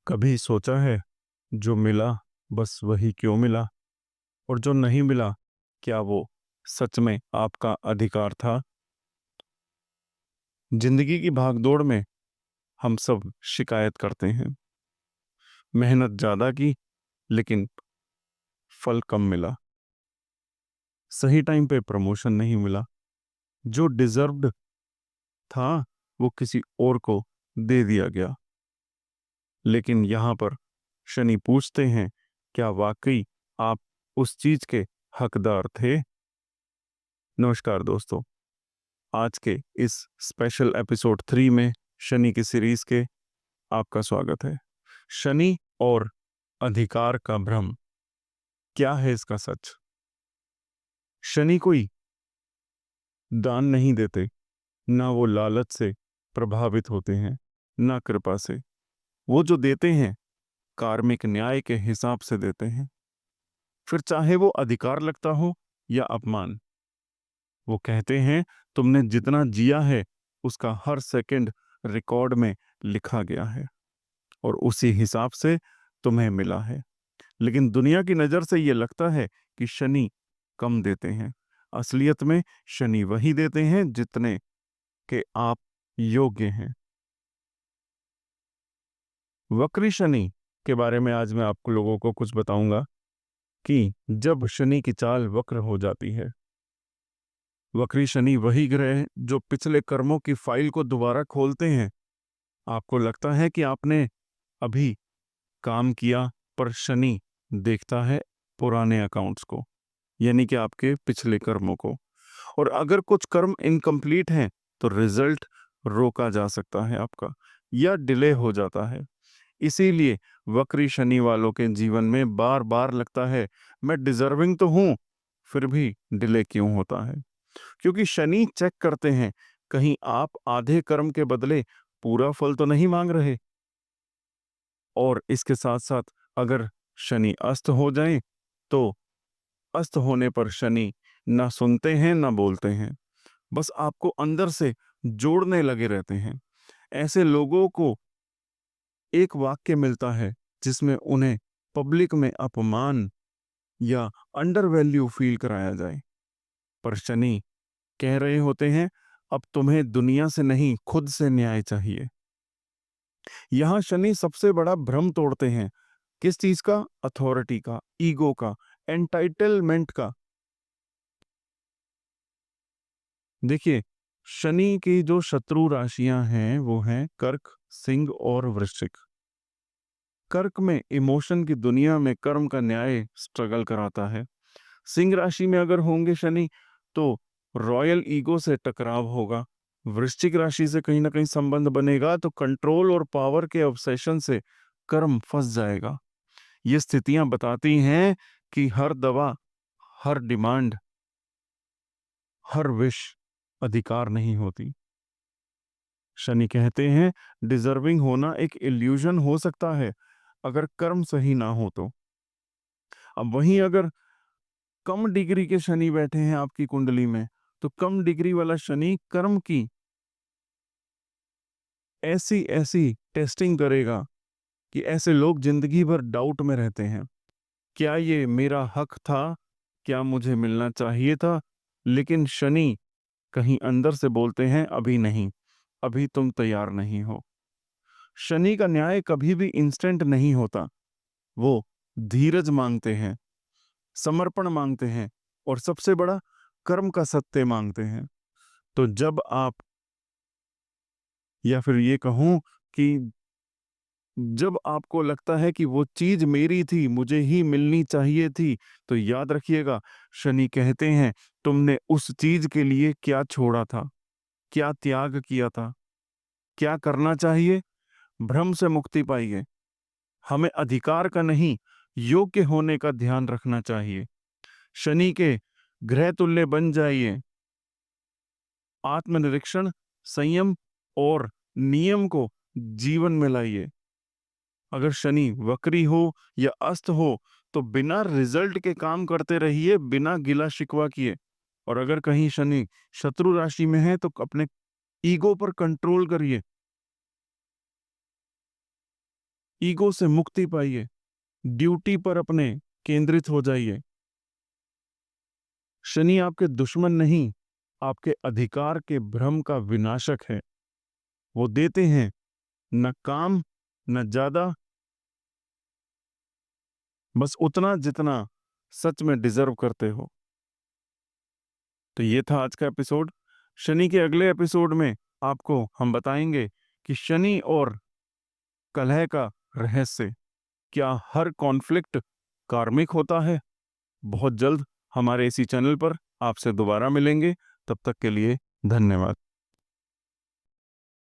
कभी सोचा है, जो मिला बस वही क्यों मिला? और जो नहीं मिला, क्या वो सच में आपका अधिकार था? जिंदगी की भागदौड़ में हम सब शिकायत करते हैं। मेहनत ज्यादा की, लेकिन फल कम मिला। सही टाइम पे प्रमोशन नहीं मिला। जो डिजर्व्ड था वो किसी और को दे दिया गया। लेकिन यहाँ पर शनि पूछते हैं, क्या वाकई आप उस चीज के हकदार थे? नमस्कार दोस्तों, आज के इस स्पेशल एपिसोड 3 में शनि की सीरीज के आपका स्वागत है। शनि और अधिकार का भ्रम, क्या है इसका सच? शनि कोई दान नहीं देते, ना वो लालच से प्रभावित होते हैं, ना कृपा से। वो जो देते हैं कार्मिक न्याय के हिसाब से देते हैं, फिर चाहे वो अधिकार लगता हो या अपमान। वो कहते हैं, तुमने जितना जिया है उसका हर सेकंड रिकॉर्ड में लिखा गया है और उसी हिसाब से तुम्हें मिला है। लेकिन दुनिया की नजर से यह लगता है कि शनि कम देते हैं। असलियत में शनि वही देते हैं जितने के आप योग्य हैं। वक्री शनि के बारे में आज मैं आपको लोगों को कुछ बताऊंगा कि जब शनि की चाल वक्र हो जाती है। वक्री शनि वही ग्रह है जो पिछले कर्मों की फाइल को दोबारा खोलते हैं। आपको लगता है कि आपने अभी काम किया, पर शनि देखता है पुराने अकाउंट्स को, यानी कि आपके पिछले कर्मों को। और अगर कुछ कर्म इनकम्प्लीट हैं तो रिजल्ट रोका जा सकता है आपका, या डिले हो जाता है। इसीलिए वक्री शनि वालों के जीवन में बार बार लगता है, मैं डिजर्विंग तो हूं, फिर भी डिले क्यों होता है? क्योंकि शनि चेक करते हैं, कहीं आप आधे कर्म के बदले पूरा फल तो नहीं मांग रहे। और इसके साथ साथ अगर शनि अस्त हो जाए तो अस्त होने पर शनि ना सुनते हैं ना बोलते हैं, बस आपको अंदर से जोड़ने लगे रहते हैं। ऐसे लोगों को एक वाक्य मिलता है जिसमें उन्हें पब्लिक में अपमान या अंडर वैल्यू फील कराया जाए, पर शनि कह रहे होते हैं, अब तुम्हें दुनिया से नहीं खुद से न्याय चाहिए। यहां शनि सबसे बड़ा भ्रम तोड़ते हैं। किस चीज का? अथॉरिटी का, ईगो का, एंटाइटलमेंट का। देखिए, शनि की जो शत्रु राशियां हैं वो हैं कर्क, सिंह और वृश्चिक। कर्क में इमोशन की दुनिया में कर्म का न्याय स्ट्रगल कराता है। सिंह राशि में अगर होंगे शनि तो रॉयल ईगो से टकराव होगा। वृश्चिक राशि से कहीं ना कहीं संबंध बनेगा तो कंट्रोल और पावर के ऑब्सेशन से कर्म फंस जाएगा। ये स्थितियां बताती हैं कि हर दवा, हर डिमांड, हर विश अधिकार नहीं होती। शनि कहते हैं, डिजर्विंग होना एक इल्यूजन हो सकता है अगर कर्म सही ना हो तो। अब वहीं अगर कम डिग्री के शनि बैठे हैं आपकी कुंडली में, तो कम डिग्री वाला शनि कर्म की ऐसी ऐसी टेस्टिंग करेगा कि ऐसे लोग जिंदगी भर डाउट में रहते हैं। क्या ये मेरा हक था? क्या मुझे मिलना चाहिए था? लेकिन शनि कहीं अंदर से बोलते हैं, अभी नहीं, अभी तुम तैयार नहीं हो। शनि का न्याय कभी भी इंस्टेंट नहीं होता। वो धीरज मांगते हैं, समर्पण मांगते हैं, और सबसे बड़ा कर्म का सत्य मांगते हैं। तो जब आप, या फिर ये कहूं कि जब आपको लगता है कि वो चीज मेरी थी, मुझे ही मिलनी चाहिए थी, तो याद रखिएगा, शनि कहते हैं, तुमने उस चीज के लिए क्या छोड़ा था, क्या त्याग किया था, क्या करना चाहिए? भ्रम से मुक्ति पाइए। हमें अधिकार का नहीं, योग्य होने का ध्यान रखना चाहिए। शनि के ग्रह तुल्य बन जाइए। आत्मनिरीक्षण, संयम और नियम को जीवन में लाइए। अगर शनि वक्री हो या अस्त हो तो बिना रिजल्ट के काम करते रहिए, बिना गिला शिकवा किए। और अगर कहीं शनि शत्रु राशि में है तो अपने ईगो पर कंट्रोल करिए। ईगो से मुक्ति पाइए, ड्यूटी पर अपने केंद्रित हो जाइए। शनि आपके दुश्मन नहीं, आपके अधिकार के भ्रम का विनाशक है। वो देते हैं न कम न ज्यादा, बस उतना जितना सच में डिजर्व करते हो। तो ये था आज का एपिसोड। शनि के अगले एपिसोड में आपको हम बताएंगे कि शनि और कलह का रहस्य, क्या हर कॉन्फ्लिक्ट कार्मिक होता है? बहुत जल्द हमारे इसी चैनल पर आपसे दोबारा मिलेंगे। तब तक के लिए धन्यवाद।